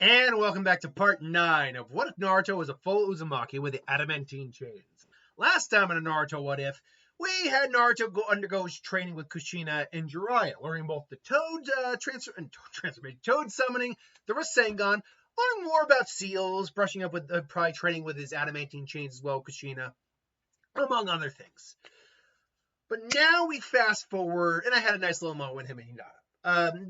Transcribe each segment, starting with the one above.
And welcome back to part 9 of What If Naruto was a full Uzumaki with the Adamantine chains. Last time in a Naruto What If, we had Naruto undergo his training with Kushina and Jiraiya, learning both the Toad transformation, Toad summoning, the Rasengan, learning more about seals, brushing up with probably training with his Adamantine chains as well, Kushina, among other things. But now we fast forward, and I had a nice little moment with him and Hinata.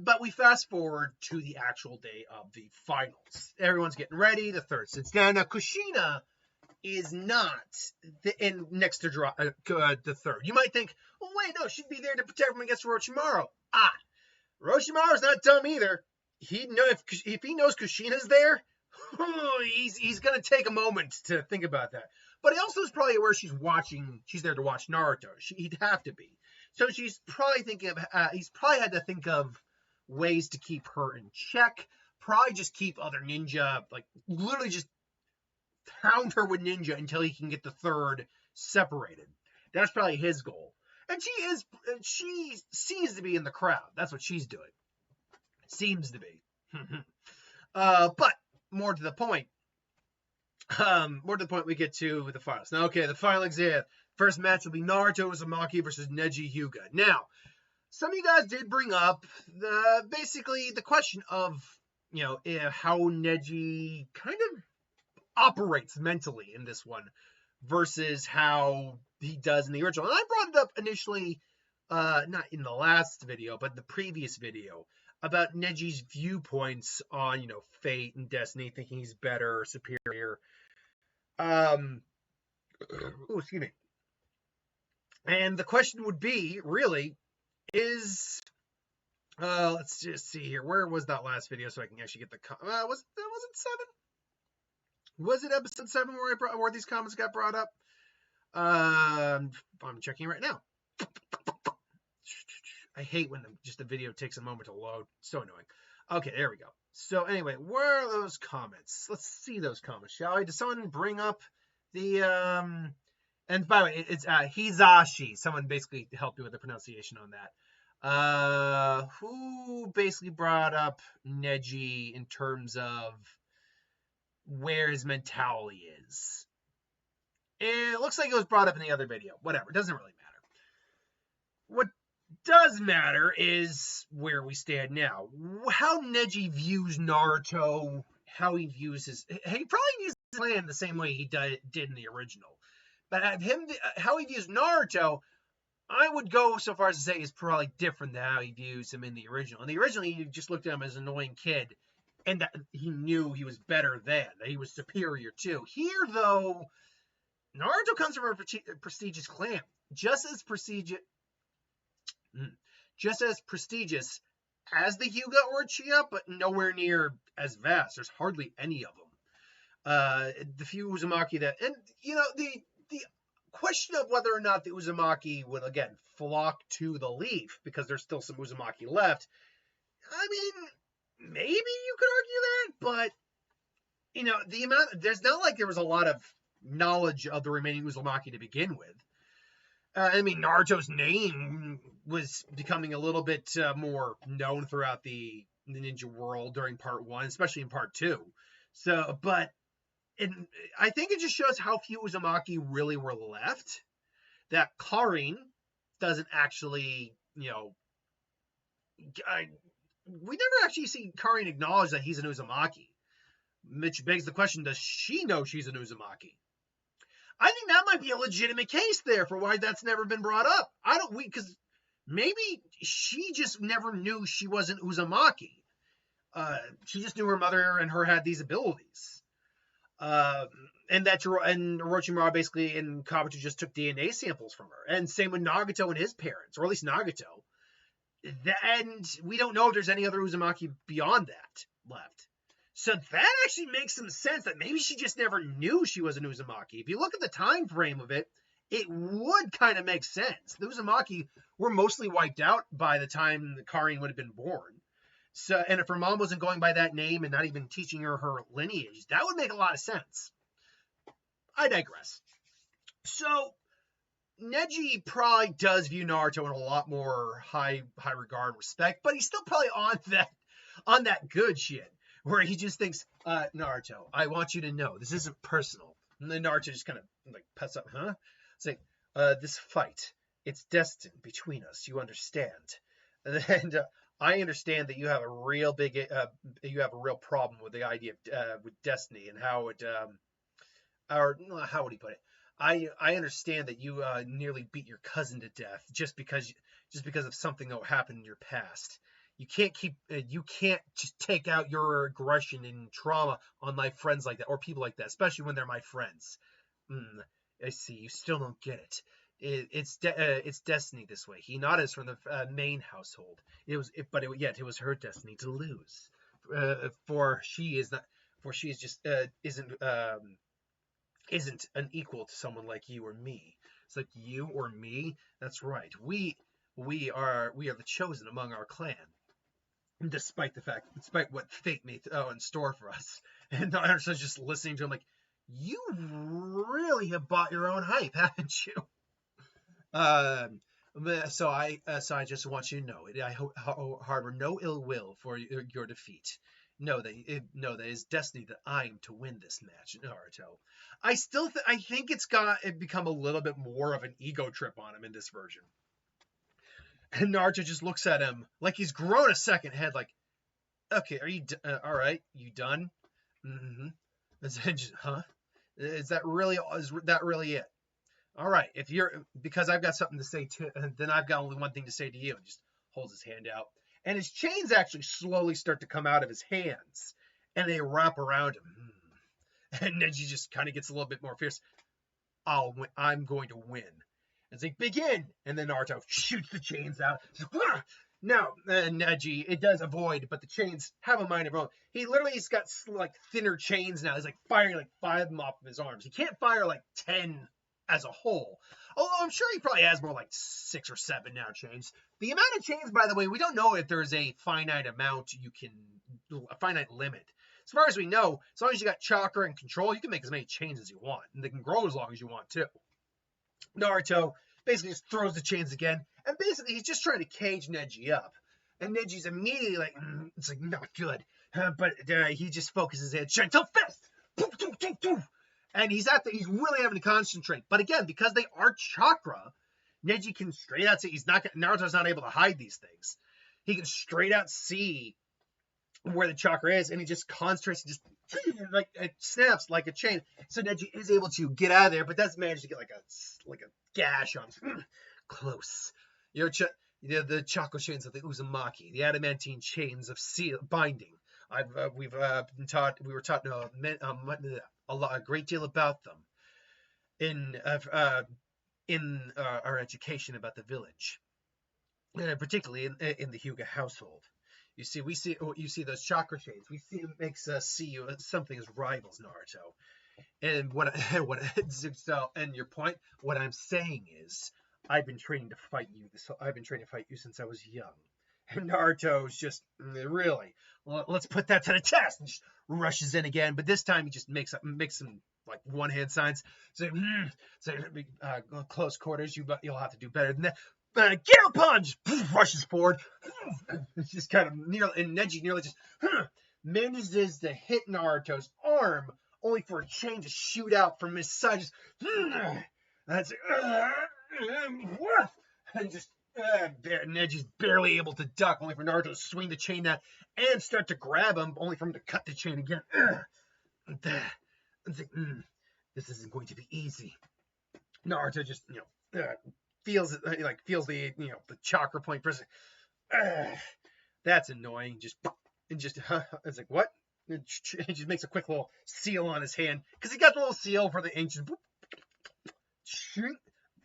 But we fast forward to the actual day of the finals. Everyone's getting ready. The third sits down. Now, Kushina is not next to the third. You might think, oh, wait, no, she'd be there to protect him against Orochimaru. Orochimaru's not dumb either. If he knows Kushina's there, he's going to take a moment to think about that. But he also is probably aware she's there to watch Naruto. He'd have to be. So she's probably he's probably had to think of ways to keep her in check. Probably just keep other ninja, like literally just pound her with ninja until he can get the third separated. That's probably his goal. And she seems to be in the crowd. That's what she's doing. Seems to be. But more to the point, we get to the finals. Now, okay, the final exam. First match will be Naruto Uzumaki versus Neji Hyuga. Now, some of you guys did bring up basically the question of, how Neji kind of operates mentally in this one versus how he does in the original. And I brought it up initially, not in the last video, but the previous video, about Neji's viewpoints on, fate and destiny, thinking he's better or superior. Excuse me. And the question would be, really, is, let's just see here. Where was that last video so I can actually get the, was it 7? Was it episode 7 where these comments got brought up? I'm checking right now. I hate when the video takes a moment to load. So annoying. Okay, there we go. So anyway, where are those comments? Let's see those comments, shall we? Does someone bring up the, and by the way, it's Hizashi. Someone basically helped me with the pronunciation on that. Who basically brought up Neji in terms of where his mentality is? It looks like it was brought up in the other video. Whatever, it doesn't really matter. What does matter is where we stand now. How Neji views Naruto, how he views he probably views his plan the same way he did in the original. But how he views Naruto, I would go so far as to say is probably different than how he views him in the original. In the original, he just looked at him as an annoying kid, and that he knew he was better than, that he was superior to. Here, though, Naruto comes from a prestigious clan, just as prestigious as the Hyuga or Uchiha, but nowhere near as vast. There's hardly any of them. The few Uzumaki that, and the question of whether or not the Uzumaki would again flock to the leaf, because there's still some Uzumaki left. I mean, maybe you could argue that, but the amount, there's not like there was a lot of knowledge of the remaining Uzumaki to begin with. I mean, Naruto's name was becoming a little bit more known throughout the ninja world during part 1, especially in part 2. So, but I think it just shows how few Uzumaki really were left. That Karin doesn't actually, we never actually see Karin acknowledge that he's an Uzumaki. Which begs the question, does she know she's an Uzumaki? I think that might be a legitimate case there for why that's never been brought up. Because maybe she just never knew she wasn't Uzumaki. She just knew her mother and her had these abilities. And Orochimaru basically and Kabuto just took DNA samples from her. And same with Nagato and his parents, or at least Nagato. And we don't know if there's any other Uzumaki beyond that left. So that actually makes some sense that maybe she just never knew she was an Uzumaki. If you look at the time frame of it, it would kind of make sense. The Uzumaki were mostly wiped out by the time Karin would have been born. So, and if her mom wasn't going by that name and not even teaching her lineage, that would make a lot of sense. I digress. So, Neji probably does view Naruto in a lot more high regard and respect, but he's still probably on that good shit. where he just thinks, Naruto, I want you to know this isn't personal. And then Naruto just kind of like puts up, huh? It's like, this fight, it's destined between us. You understand? And I understand that you have a real you have a real problem with the idea of with destiny and how it, or how would he put it? I understand that you nearly beat your cousin to death just because of something that happened in your past. You can't just take out your aggression and trauma on my friends like that or people like that, especially when they're my friends. I see. You still don't get it. It's destiny this way. Hinata is from the main household. Yet it was her destiny to lose. For she is not. For she is just isn't an equal to someone like you or me. It's like you or me. That's right. We are the chosen among our clan. Despite what fate may in store for us. And Naruto's just listening to him like, you really have bought your own hype, haven't you? So I just want you to know it. I harbor no ill will for your defeat. Know that it's destiny that I am to win this match, Naruto. I think it become a little bit more of an ego trip on him in this version. And Naruto just looks at him like he's grown a second head, like, okay, are you all right? You done? Mm-hmm. Huh? Is that really it? All right, because I've got something to say too, then I've got only one thing to say to you. And just holds his hand out, and his chains actually slowly start to come out of his hands, and they wrap around him. And Neji just kind of gets a little bit more fierce. I'm going to win. And it's like, begin! And then Naruto shoots the chains out. Now, Neji, it does avoid, but the chains have a mind of their own. He's got like thinner chains now. He's like firing like 5 of them off of his arms. He can't fire like 10 as a whole. Although I'm sure he probably has more like 6 or 7 now chains. The amount of chains, by the way, we don't know if there's a finite limit. As far as we know, as long as you got chakra and control, you can make as many chains as you want. And they can grow as long as you want too. Naruto basically just throws the chains again. And basically he's just trying to cage Neji up. And Neji's immediately like, it's like not good. But he just focuses his head, Shanto Fist! And he's really having to concentrate. But again, because they are chakra, Neji can straight out see Naruto's not able to hide these things. He can straight out see where the chakra is, and he just concentrates and just like it snaps like a chain. So Neji is able to get out of there, but does manage to get like a gash on him. Close. The chakra chains of the Uzumaki, the Adamantine chains of seal binding. We were taught a great deal about them in our education about the village, particularly in the Hyuga household. You see those chakra chains. We see it makes us see you as something as rivals, Naruto. And and your point, what I'm saying is, I've been training to fight you since I was young. And Naruto's just really, let's put that to the test. And just rushes in again, but this time he just makes some like one hand signs. So close quarters. You'll have to do better than that. Gale punch! Rushes forward. It's just kind of and Neji nearly just manages to hit Naruto's arm, only for a chain to shoot out from his side. Just that's and just Neji's barely able to duck, only for Naruto to swing the chain out and start to grab him, only for him to cut the chain again. It's like, this isn't going to be easy. Naruto just feels the the chakra point person. That's annoying. It's like, what? He just makes a quick little seal on his hand because he got the little seal for the ancient.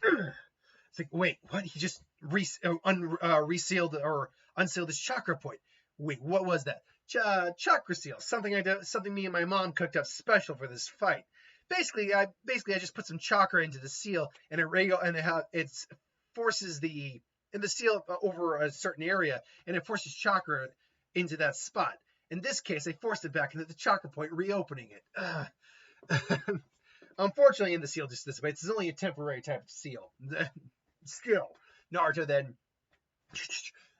It's like, wait, what? He just resealed or unsealed his chakra point. Wait, what was that? Chakra seal. Something me and my mom cooked up special for this fight. Basically, I just put some chakra into the seal, and it forces the seal over a certain area, and it forces chakra into that spot. In this case, they forced it back into the chakra point, reopening it. Unfortunately, in the seal just dissipates. It's only a temporary type of seal. Still, Naruto then.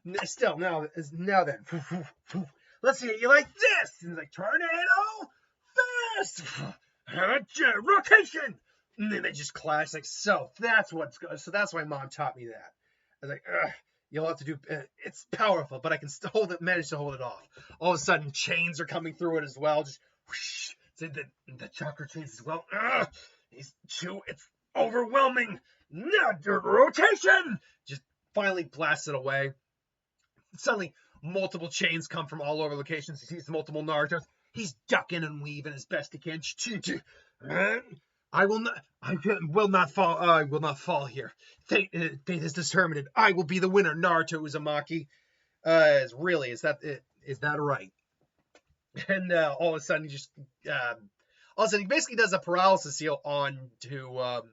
Now then, let's see, you like this? And he's like, tornado, fast, rotation. And then they just clash. Like, so that's why mom taught me that. I was like, ugh. You'll have to do. It's powerful, but I can still manage to hold it off. All of a sudden, chains are coming through it as well. Just whoosh. So the chakra chains as well. It's overwhelming. Rotation. Just finally blasts it away. Suddenly, multiple chains come from all over locations. He sees multiple Narutos. He's ducking and weaving as best he can. I will not fall. I will not fall here. Fate has determined it. I will be the winner, Naruto Uzumaki. Is that right? And all of a sudden, he basically does a paralysis seal on to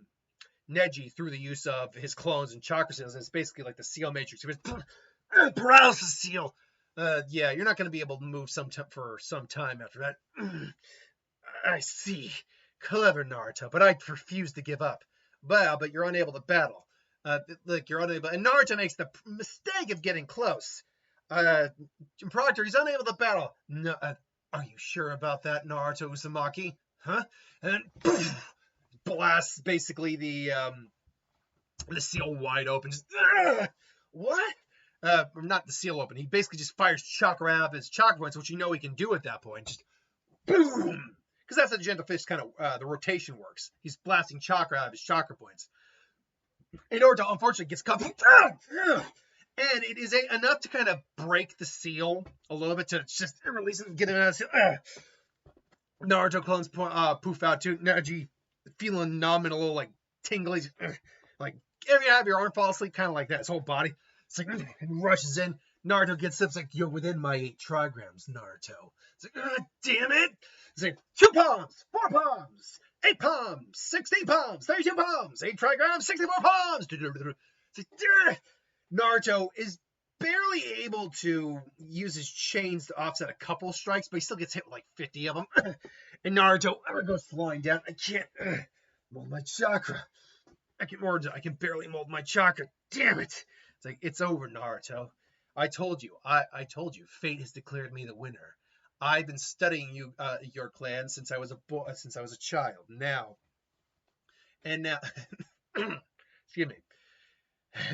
Neji through the use of his clones and chakra seals. It's basically like the seal matrix. He goes, paralysis seal. Yeah, you're not going to be able to move for some time after that. I see. Clever, Naruto, but I refuse to give up. Well, but you're unable to battle. You're unable, and Naruto makes the mistake of getting close. Proctor, he's unable to battle. No, are you sure about that, Naruto Uzumaki? Huh? And then blasts basically the seal wide open. Just what? Not the seal open. He basically just fires chakra out of his chakra points, which you know he can do at that point. Just boom. Because that's how Gentle Fist kind of the rotation works. He's blasting chakra out of his chakra points. And Naruto, unfortunately, gets caught. And it is enough to kind of break the seal a little bit to just release it and get it out of the seal. Naruto clones poof out too. Neji feeling numb and a little like tingly. Like, ever have your arm fall asleep? Kind of like that. His whole body. It's like, and rushes in. Naruto gets up. It's like, you're within my 8 trigrams, Naruto. It's like, damn it. It's like 2 palms, 4 palms, 8 palms, 16 palms, 32 palms, 8 trigrams, 64 palms. It's like, Naruto is barely able to use his chains to offset a couple strikes, but he still gets hit with like 50 of them. And Naruto goes flying down. I can't mold my chakra. I can barely mold my chakra. Damn it. It's like, it's over, Naruto. I told you. Fate has declared me the winner. I've been studying your clan since I was a boy, since I was a child. Now, excuse me.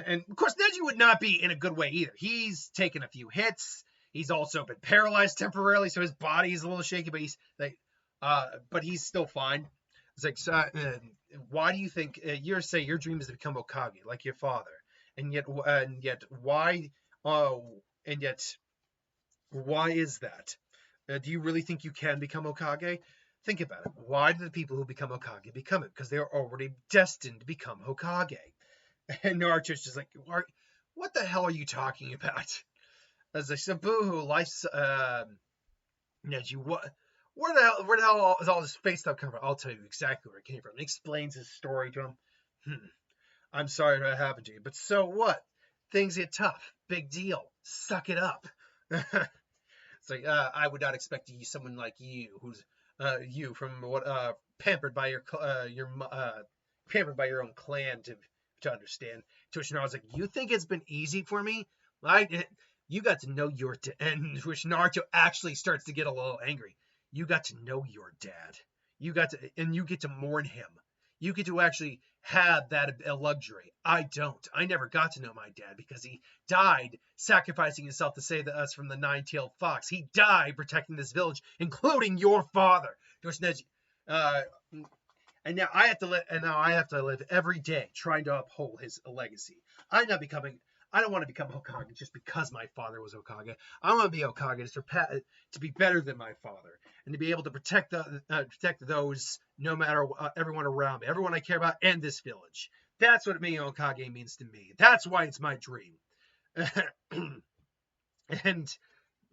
And of course, Neji would not be in a good way either. He's taken a few hits. He's also been paralyzed temporarily, so his body is a little shaky. But he's like, but he's still fine. It's like, why do you think you say your dream is to become Hokage like your father? And yet why? And yet, why is that? Do you really think you can become Hokage? Think about it. Why do the people who become Hokage become it? Because they are already destined to become Hokage. And Naruto's just like, what the hell are you talking about? As I said, boo-hoo, life's, Neji, where the hell is all this face stuff coming from? I'll tell you exactly where it came from. He explains his story to him. I'm sorry that happened to you, but so what? Things get tough. Big deal. Suck it up. It's like, I would not expect someone like you, who's you from pampered by your own clan to understand. To which Naruto's like, you think it's been easy for me? You got to know your dad. And which Naruto actually starts to get a little angry. You got to know your dad. You get to mourn him. You get to actually have that luxury. I don't. I never got to know my dad because he died sacrificing himself to save us from the 9-tailed fox. He died protecting this village, including your father. And now I have to live every day trying to uphold his legacy. I don't want to become Hokage just because my father was Hokage. I want to be Hokage to be better than my father and to be able to protect those, no matter everyone around me, everyone I care about, and this village. That's what being Hokage means to me. That's why it's my dream. And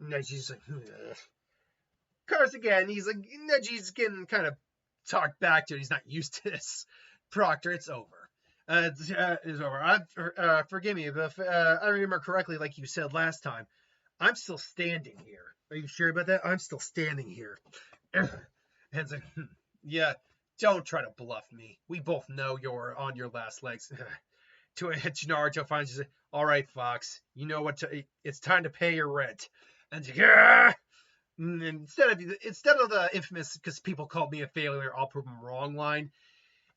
Neji's like, ugh. Of course, again, he's like, Neji's getting kind of talked back to it. He's not used to this. Proctor, it's over. It's over. Forgive me, but if I remember correctly, like you said last time, I'm still standing here. Are you sure about that? I'm still standing here. And it's like, yeah, don't try to bluff me. We both know you're on your last legs. To which Naruto finds you say, all right, Fox, you know what? It's time to pay your rent. And yeah, And instead of the infamous "because people called me a failure, I'll prove them wrong" line,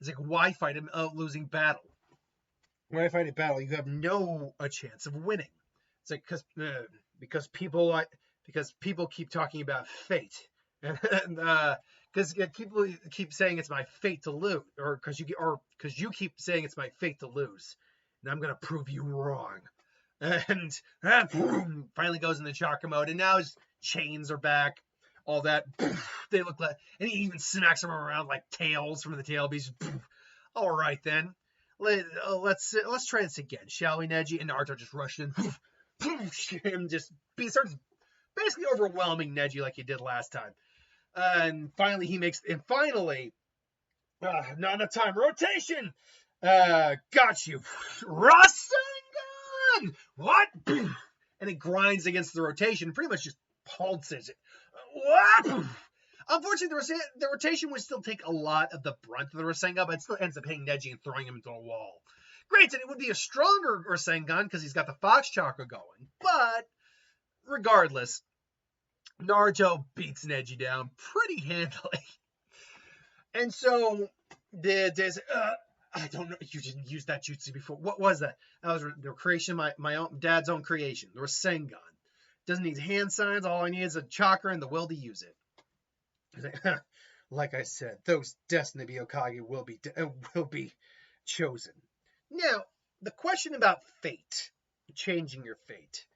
it's like, why fight a losing battle? Why fight a battle? You have no a chance of winning. It's like because people keep talking about fate, and because people keep saying it's my fate to lose, or because you keep saying it's my fate to lose, and I'm gonna prove you wrong. And finally goes into chakra mode, and now his chains are back. All that they look like, and he even smacks them around like tails from the tail beast. All right then, let's try this again, shall we, Neji? And Naruto just rushed in, and just starts basically overwhelming Neji like he did last time. And finally, not enough time. Rotation. Got you. Rasengan. What? And it grinds against the rotation, pretty much just pulses it. What? Unfortunately, the rotation would still take a lot of the brunt of the Rasengan, but it still ends up hitting Neji and throwing him into a wall. Granted, it would be a stronger Rasengan because he's got the Fox Chakra going, but regardless, Naruto beats Neji down pretty handily. And so, I don't know, you didn't use that jutsu before. What was that? That was the creation, my own dad's own creation, the Rasengan. Doesn't need hand signs, all I need is a chakra and the will to use it. Like I said, those destined to be Hokage will be chosen. Now, the question about fate, changing your fate.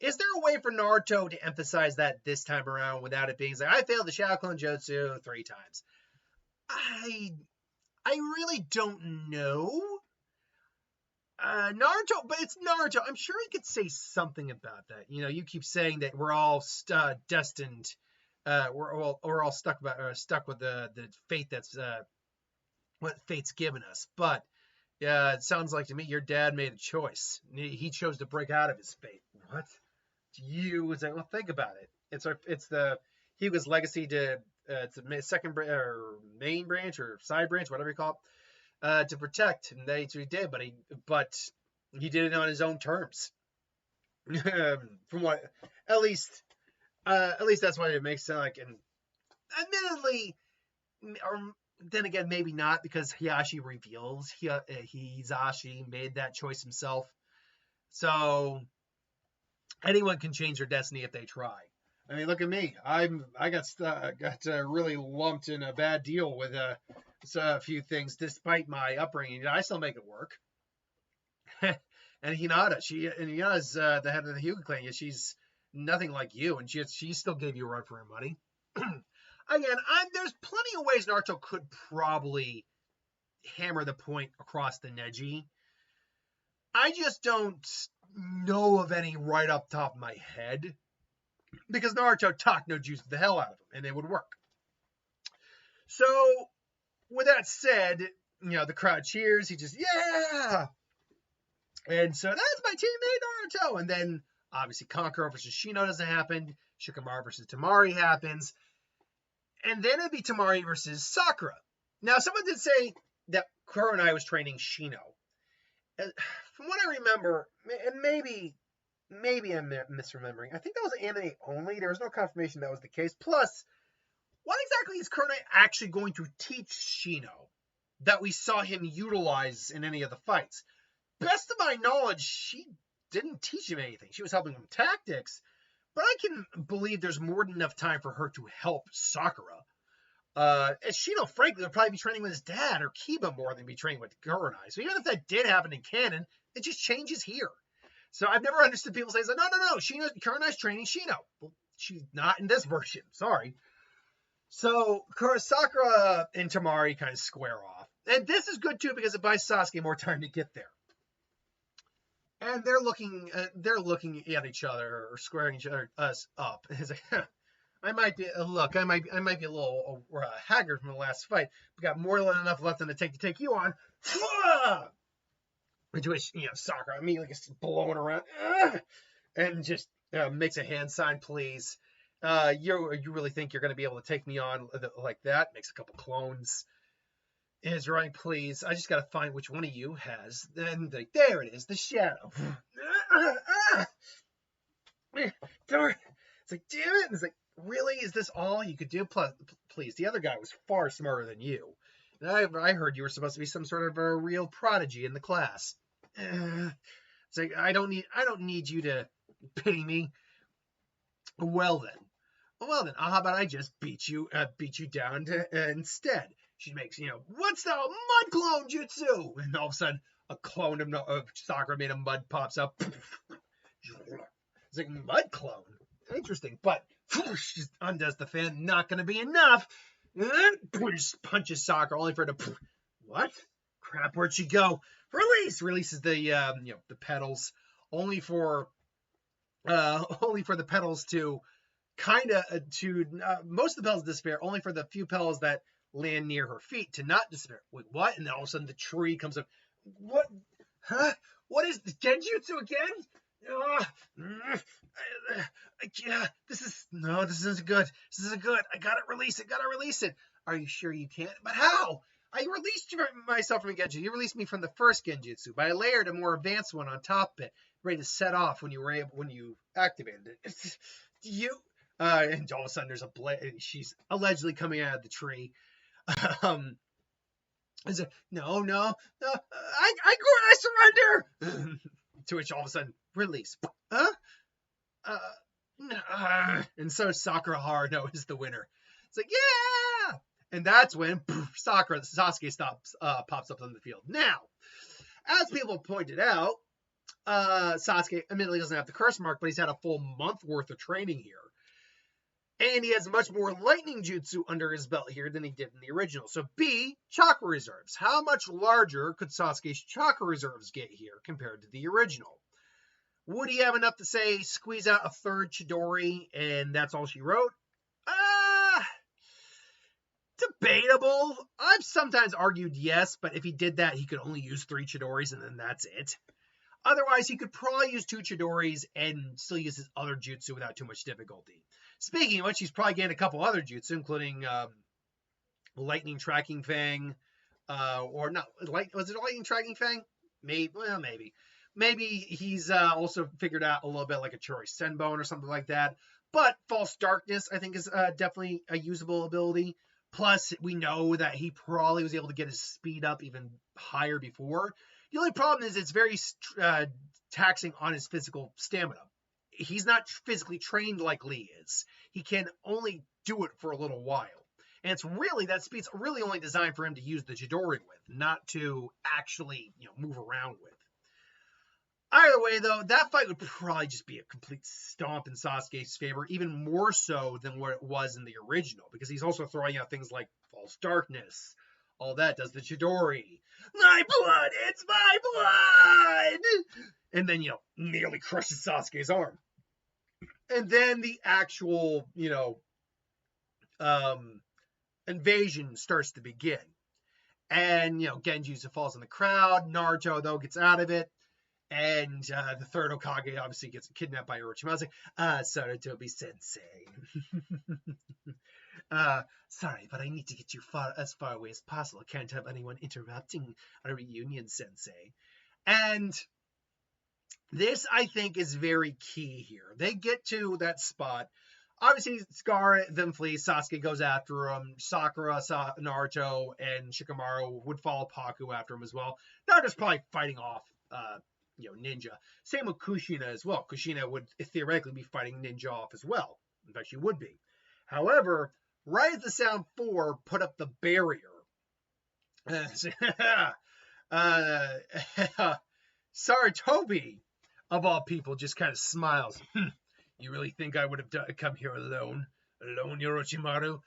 Is there a way for Naruto to emphasize that this time around without it being like, I failed the Shadow Clone Jutsu 3 times? I really don't know. Naruto, but it's Naruto. I'm sure he could say something about that. You know, you keep saying that we're all destined. We're all stuck with the fate that's what fate's given us. But it sounds like to me your dad made a choice. He chose to break out of his fate. What? You was like, well, think about it. He was legacy to it's a second or main branch or side branch, whatever you call it, to protect, and that's what he did. But he did it on his own terms. From what, at least that's what it makes sound like. And admittedly, or then again, maybe not, because Hiashi reveals Hisashi made that choice himself. So anyone can change their destiny if they try. I mean, look at me. I got really lumped in a bad deal with a few things, despite my upbringing. I still make it work. And Hinata, Hinata's the head of the Hyuga clan. She's nothing like you, and she still gave you a run for her money. Again, there's plenty of ways Naruto could probably hammer the point across the Neji. I just don't know of any right up top of my head, because Naruto talked no juice the hell out of him, and it would work. So, with that said, the crowd cheers. He just, yeah! And so that's my teammate Naruto. And then, obviously, Kankuro versus Shino doesn't happen. Shikamaru versus Temari happens. And then it'd be Temari versus Sakura. Now, someone did say that Kuronai was training Shino. From what I remember, and maybe I'm misremembering, I think that was anime only. There was no confirmation that was the case. Plus, what exactly is Kuronai actually going to teach Shino that we saw him utilize in any of the fights? Best of my knowledge, she didn't teach him anything. She was helping him tactics, but I can believe there's more than enough time for her to help Sakura. As Shino, frankly, would probably be training with his dad or Kiba more than be training with Kuronai. So even if that did happen in canon, it just changes here. So I've never understood people say, no, Kuronai's training Shino. Well, she's not in this version. Sorry. So Sakura and Temari kind of square off. And this is good, too, because it buys Sasuke more time to get there. And they're looking at each other, or squaring us up. It's like, I might be a little haggard from the last fight. We got more than enough left in the tank to take you on. Into which, Sakura immediately gets blowing around, and just makes a hand sign, please. You really think you're going to be able to take me on like that? Makes a couple clones. Is right, please. I just got to find which one of you has. Then there it is, the shadow. It's like, damn it. And it's like, really? Is this all you could do? Plus, please, the other guy was far smarter than you. And I heard you were supposed to be some sort of a real prodigy in the class. It's like, I don't need you to pity me. Well then, how about I just beat you down instead? She makes, what's the mud clone jutsu? And all of a sudden, a clone of Sakura made of mud pops up. It's like, mud clone? Interesting, but she just undoes the fan. Not going to be enough. Punches Sakura only for her to, what? Crap, where'd she go? Releases the, the petals, only for the petals to most of the petals disappear, only for the few petals that land near her feet to not disappear. Wait, what? And then all of a sudden the tree comes up. What? Huh? What is the genjutsu again? This isn't good. This isn't good. I gotta release it. Are you sure you can't? But how? I released myself from Genjutsu. You released me from the first Genjutsu, but I layered a more advanced one on top of it, ready to set off when you activated it. And all of a sudden there's she's allegedly coming out of the tree. I said, no, I surrender. To which all of a sudden, release. And so Sakura Haruno is the winner. It's like, yeah! And that's when Sasuke pops up on the field. Now, as people pointed out, Sasuke admittedly doesn't have the curse mark, but he's had a full month worth of training here. And he has much more lightning jutsu under his belt here than he did in the original. So B, chakra reserves. How much larger could Sasuke's chakra reserves get here compared to the original? Would he have enough to say, squeeze out a third Chidori and that's all she wrote? Debatable. I've sometimes argued yes, but if he did that, he could only use 3 Chidoris and then that's it. Otherwise, he could probably use 2 Chidoris and still use his other jutsu without too much difficulty. Speaking of which, he's probably getting a couple other jutsu, including Lightning Tracking Fang, or not. Was it a Lightning Tracking Fang? Maybe. Maybe he's also figured out a little bit like a Chori Senbone or something like that. But False Darkness, I think, is definitely a usable ability. Plus, we know that he probably was able to get his speed up even higher before. The only problem is it's very taxing on his physical stamina. He's not physically trained like Lee is. He can only do it for a little while. And that speed's really only designed for him to use the Chidori with, not to actually, move around with. Either way, though, that fight would probably just be a complete stomp in Sasuke's favor, even more so than what it was in the original, because he's also throwing out things like False Darkness. All that does the Chidori. My blood! It's my blood! And then, nearly crushes Sasuke's arm. And then the actual, invasion starts to begin. And, Genjutsu falls in the crowd. Naruto, though, gets out of it. And the third Hokage obviously gets kidnapped by Orochimaru. Sarutobi Sensei. Sorry, but I need to get you as far away as possible. Can't have anyone interrupting our reunion, Sensei. And this, I think, is very key here. They get to that spot. Obviously, Scar then flees. Sasuke goes after him. Sakura, Naruto, and Shikamaru would follow Paku after him as well. Naruto's probably fighting off, Ninja. Same with Kushina as well. Kushina would theoretically be fighting Ninja off as well. In fact, she would be. However, right as the sound 4 put up the barrier, Sarutobi, of all people, just kind of smiles. You really think I would have come here alone? Alone, Orochimaru?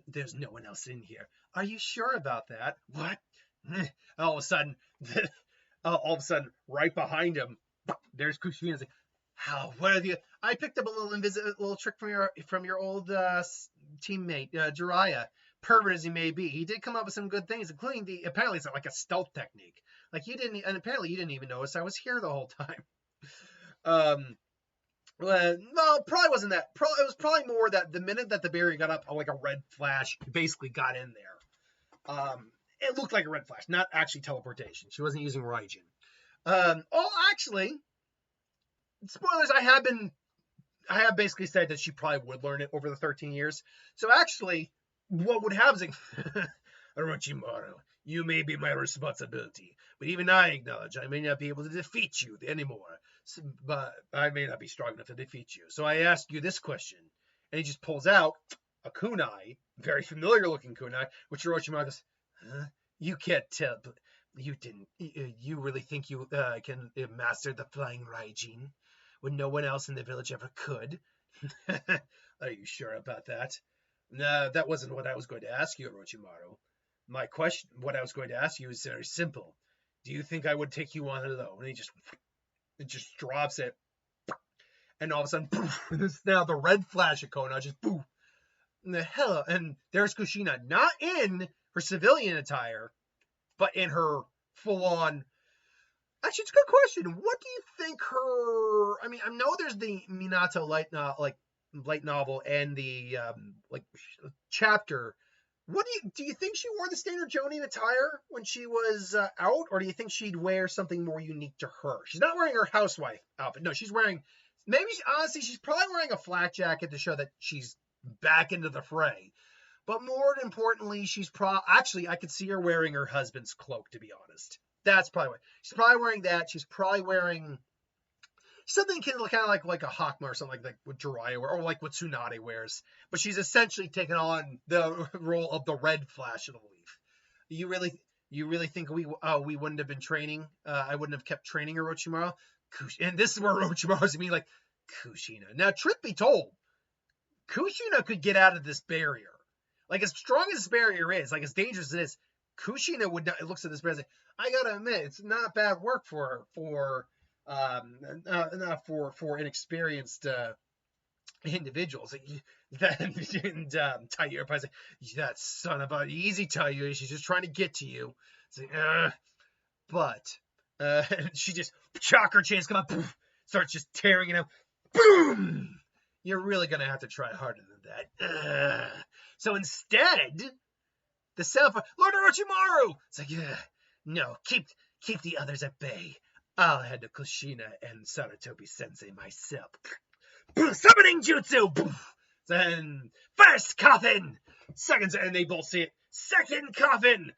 There's no one else in here. Are you sure about that? What? All of a sudden, right behind him, there's Kushina. Like, how? What have you? I picked up a little trick from your old teammate, Jiraiya. Pervert as he may be, he did come up with some good things, including apparently it's like a stealth technique. Like apparently you didn't even notice I was here the whole time. No, probably wasn't that. It was probably more that the minute that the barrier got up, like a red flash basically got in there. It looked like a red flash, not actually teleportation. She wasn't using Raijin. Actually, spoilers, I have been I have basically said that she probably would learn it over the 13 years. So actually, what would happen is, Orochimaru, you may be my responsibility, but even I acknowledge I may not be able to defeat you anymore. But I may not be strong enough to defeat you. So I ask you this question. And he just pulls out a kunai, very familiar looking kunai, which Orochimaru goes, huh? You can't tell, but you didn't. You really think you can master the flying Raijin when no one else in the village ever could? Are you sure about that? No, that wasn't what I was going to ask you, Orochimaru. My question, what I was going to ask you, is very simple. Do you think I would take you on alone? And it just drops it, and all of a sudden, poof, now the red flash of Konoha just poof. And the hell, and there's Kushina, not in her civilian attire, but in her full-on. Actually, it's a good question. What do you think her? I mean, I know there's the Minato light novel and the chapter. What do you think she wore the standard Jonin attire when she was out, or do you think she'd wear something more unique to her? She's not wearing her housewife outfit. No, she's wearing. Maybe honestly, she's probably wearing a flak jacket to show that she's back into the fray. But more importantly, actually, I could see her wearing her husband's cloak, to be honest. That's probably what. She's probably wearing that. She's probably wearing something kind of like a Hakma or something like what Jiraiya or like what Tsunade wears. But she's essentially taken on the role of the red flash of the leaf. You really think we wouldn't have been training? I wouldn't have kept training Orochimaru? And this is where Orochimaru's being like, Kushina. Now, truth be told, Kushina could get out of this barrier. Like, as strong as this barrier is, like, as dangerous as it is, Kushina would not. It looks at this barrier and say, I gotta admit, it's not bad work for inexperienced individuals. And Taiyo probably say, that son of a easy Taiyo, she's just trying to get to you. It's like, but she just chakra chains come up, poof, starts just tearing it out. Boom! You're really gonna have to try harder than that. So instead, the self Lord Orochimaru. It's like, no, keep the others at bay. I'll handle Kushina and Sarutobi Sensei myself. Summoning jutsu. Then first coffin. Second, and they both see it. Second coffin.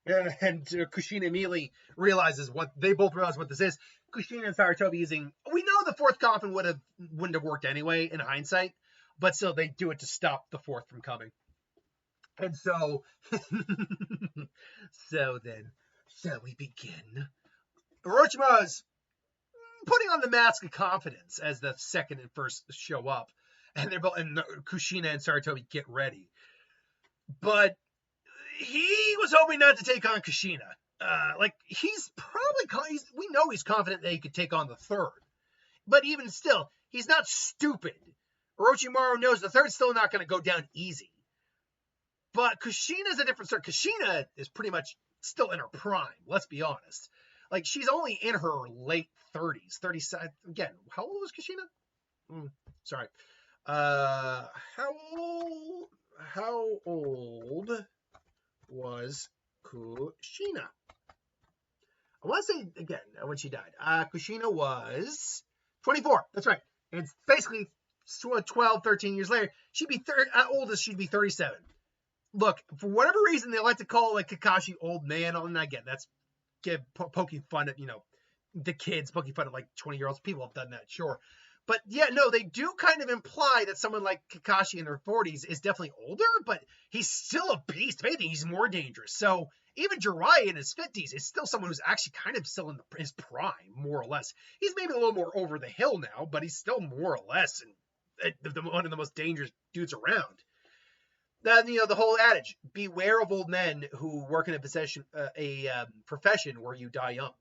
And Kushina immediately realizes they both realize what this is. Kushina and Sarutobi using. We know the fourth coffin wouldn't have worked anyway in hindsight, but still they do it to stop the fourth from coming. And so, so then, shall we begin? Orochimaru's putting on the mask of confidence as the second and first show up, and they're both, and Kushina and Sarutobi get ready. But he was hoping not to take on Kushina. He's probably, we know he's confident that he could take on the third. But even still, he's not stupid. Orochimaru knows the third's still not going to go down easy. But Kushina's a different story. Kushina is pretty much still in her prime, let's be honest. Like, she's only in her late 30s. 37. Again, how old was Kushina? Sorry. How old was Kushina? I want to say, again, when she died. Kushina was 24. That's right. It's basically 12, 13 years later. She'd be at oldest, she'd be 37. Look, for whatever reason, they like to call like Kakashi old man. And again, that's poking fun at, the kids, poking fun at like 20-year-olds. People have done that, sure. But yeah, no, they do kind of imply that someone like Kakashi in their 40s is definitely older, but he's still a beast. If anything, he's more dangerous. So even Jiraiya in his 50s is still someone who's actually kind of still in his prime, more or less. He's maybe a little more over the hill now, but he's still more or less one of the most dangerous dudes around. The whole adage, beware of old men who work in a profession where you die young.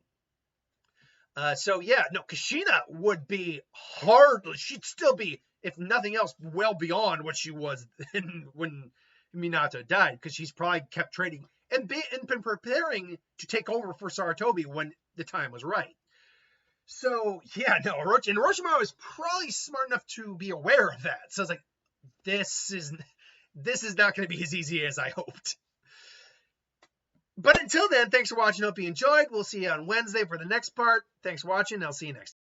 Kushina would be hard. She'd still be, if nothing else, well beyond what she was when Minato died, because she's probably kept training and been preparing to take over for Sarutobi when the time was right. So, yeah, no, Orochimaru is probably smart enough to be aware of that. So it's like, this is not going to be as easy as I hoped. But until then, thanks for watching. Hope you enjoyed. We'll see you on Wednesday for the next part. Thanks for watching. I'll see you next time.